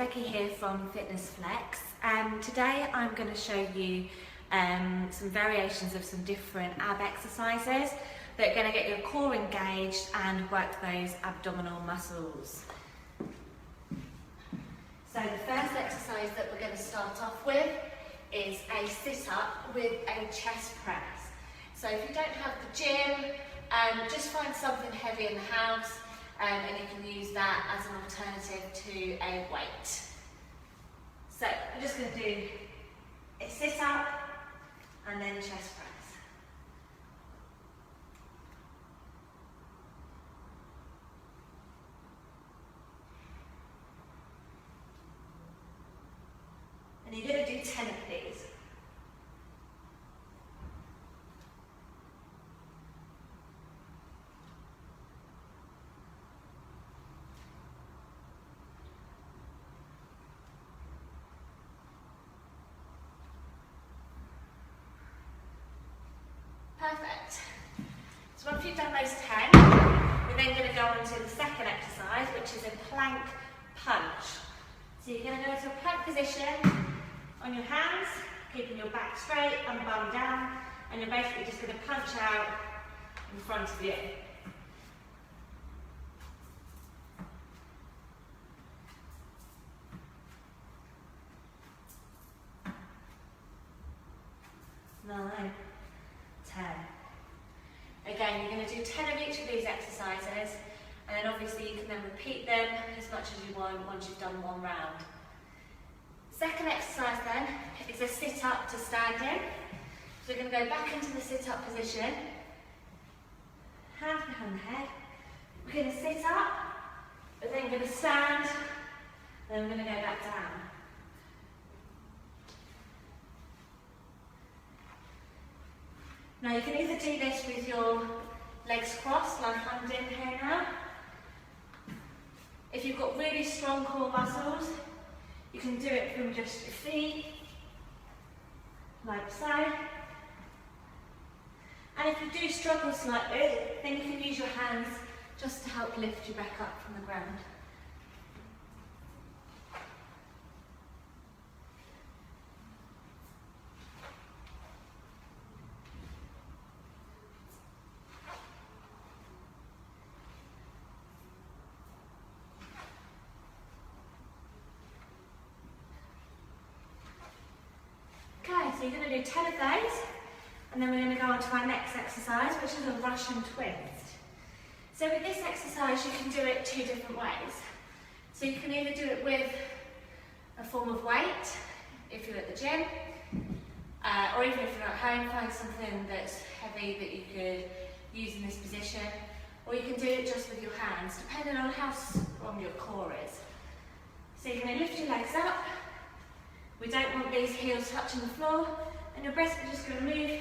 Becky here from Fitness Flex. Today I'm going to show you some variations of some different ab exercises that are going to get your core engaged and work those abdominal muscles. So the first exercise that we're going to start off with is a sit-up with a chest press. So if you don't have the gym, just find something heavy in the house and you can use that as an alternative to a weight. So I'm just going to do a sit-up and then chest press. And you're going to do 10 of these. Perfect. So once you've done those 10, we're then going to go on to the second exercise, which is a plank punch. So you're going to go into a plank position on your hands, keeping your back straight and bum down, and you're basically just going to punch out in front of you. Nine. 10. Again, you're going to do 10 of each of these exercises, and then obviously you can then repeat them as much as you want once you've done one round. Second exercise then is a sit-up to stand in. So you're going to go back into the sit-up position, hands behind the head. We're going to sit up, but then we're going to stand, and then we're going to go back down. Now you can either do this with your legs crossed, like I'm doing here now. If you've got really strong core muscles, you can do it from just your feet, like so. And if you do struggle slightly, then you can use your hands just to help lift you back up from the ground. So you're going to do 10 of those, and then we're going to go on to our next exercise, which is a Russian twist. So with this exercise, you can do it two different ways. So you can either do it with a form of weight, if you're at the gym, or even if you're at home, find something that's heavy that you could use in this position, or you can do it just with your hands, depending on how strong your core is. So you're going to lift your legs up. We don't want these heels touching the floor, and your breast, we're just going to move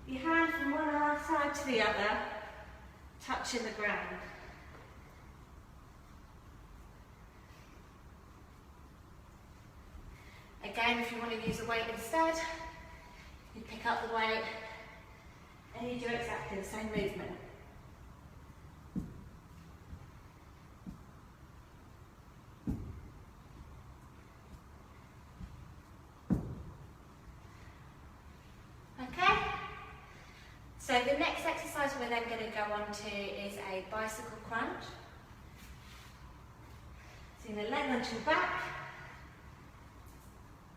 your hand from one side to the other, touching the ground. Again, if you want to use a weight instead, you pick up the weight and you do exactly the same movement. So the next exercise we're then going to go on to is a bicycle crunch. So you're going to leg onto your back.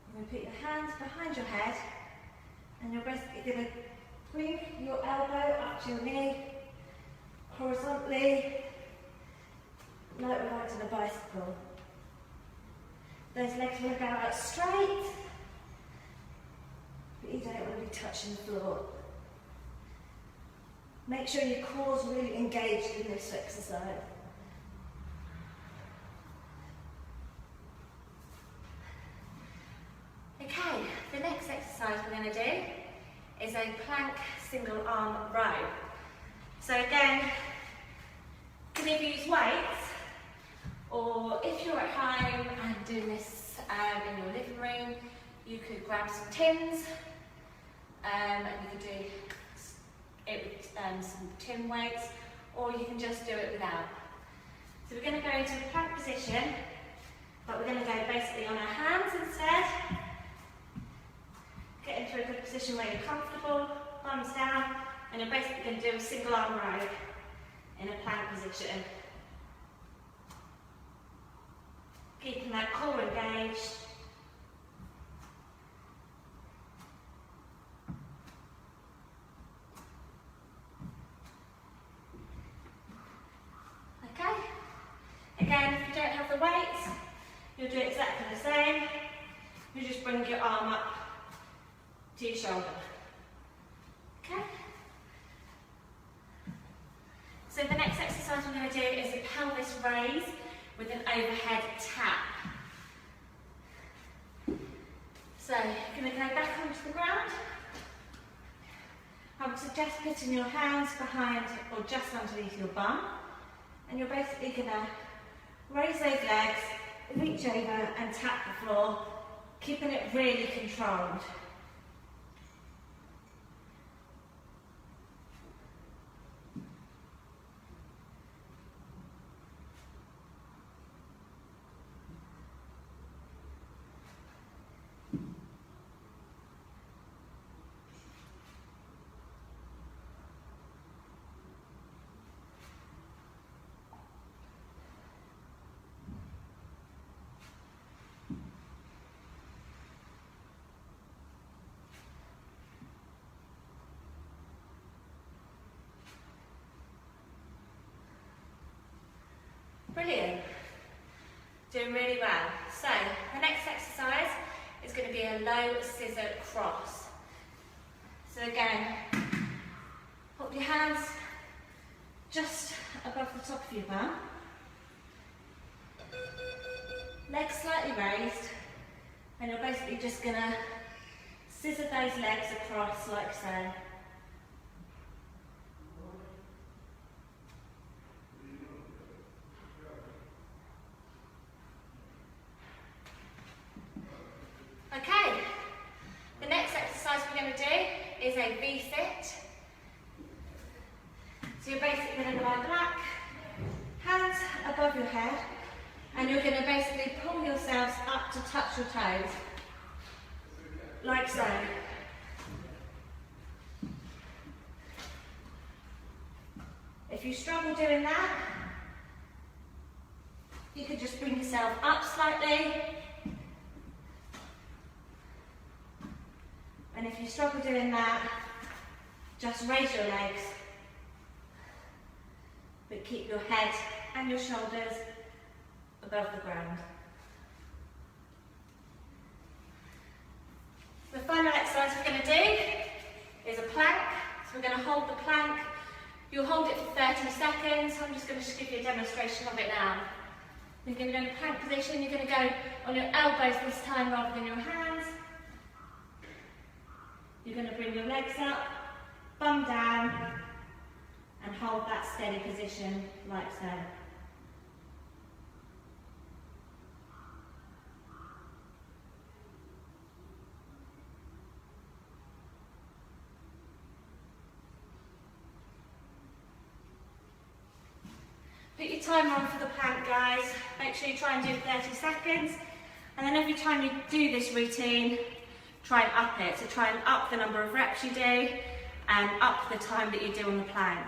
You're going to put your hands behind your head, and you're going to bring your elbow up to your knee, horizontally, like we're riding a bicycle. Those legs will go out straight, but you don't want to be touching the floor. Make sure your core's really engaged in this exercise. Okay, the next exercise we're going to do is a plank single arm row. So again, you can either use weights, or if you're at home and doing this in your living room, you could grab some tins and you could do it with some tin weights, or you can just do it without. So we're going to go into a plank position, but we're going to position where you're comfortable, thumbs down, and you're basically going to do a single arm row in a plank position. Keeping that core engaged. Okay. Again, if you don't have the weights, you'll do exactly the same. You just bring your arm up to your shoulder. Okay? So the next exercise we're going to do is a pelvis raise with an overhead tap. So you're going to go back onto the ground. I would suggest putting your hands behind or just underneath your bum. And you're basically going to raise those legs, reach over and tap the floor, keeping it really controlled. Brilliant. Doing really well. So, the next exercise is going to be a low scissor cross. So again, put your hands just above the top of your bum. Legs slightly raised, and you're basically just going to scissor those legs across like so. Okay, the next exercise we're going to do is a V-sit. So you're basically going to lie back, hands above your head, and you're going to basically pull yourselves up to touch your toes, like so. If you struggle doing that, you could just bring yourself up slightly. And if you struggle doing that, just raise your legs, but keep your head and your shoulders above the ground. The final exercise we're going to do is a plank. So we're going to hold the plank. You'll hold it for 30 seconds. I'm just going to give you a demonstration of it now. You're going to go in plank position. You're going to go on your elbows this time rather than your hands. You're going to bring your legs up, bum down, and hold that steady position like so. Put your timer on for the plank, guys. Make sure you try and do 30 seconds. And then every time you do this routine, try and up it. So try and up the number of reps you do and up the time that you do on the plank.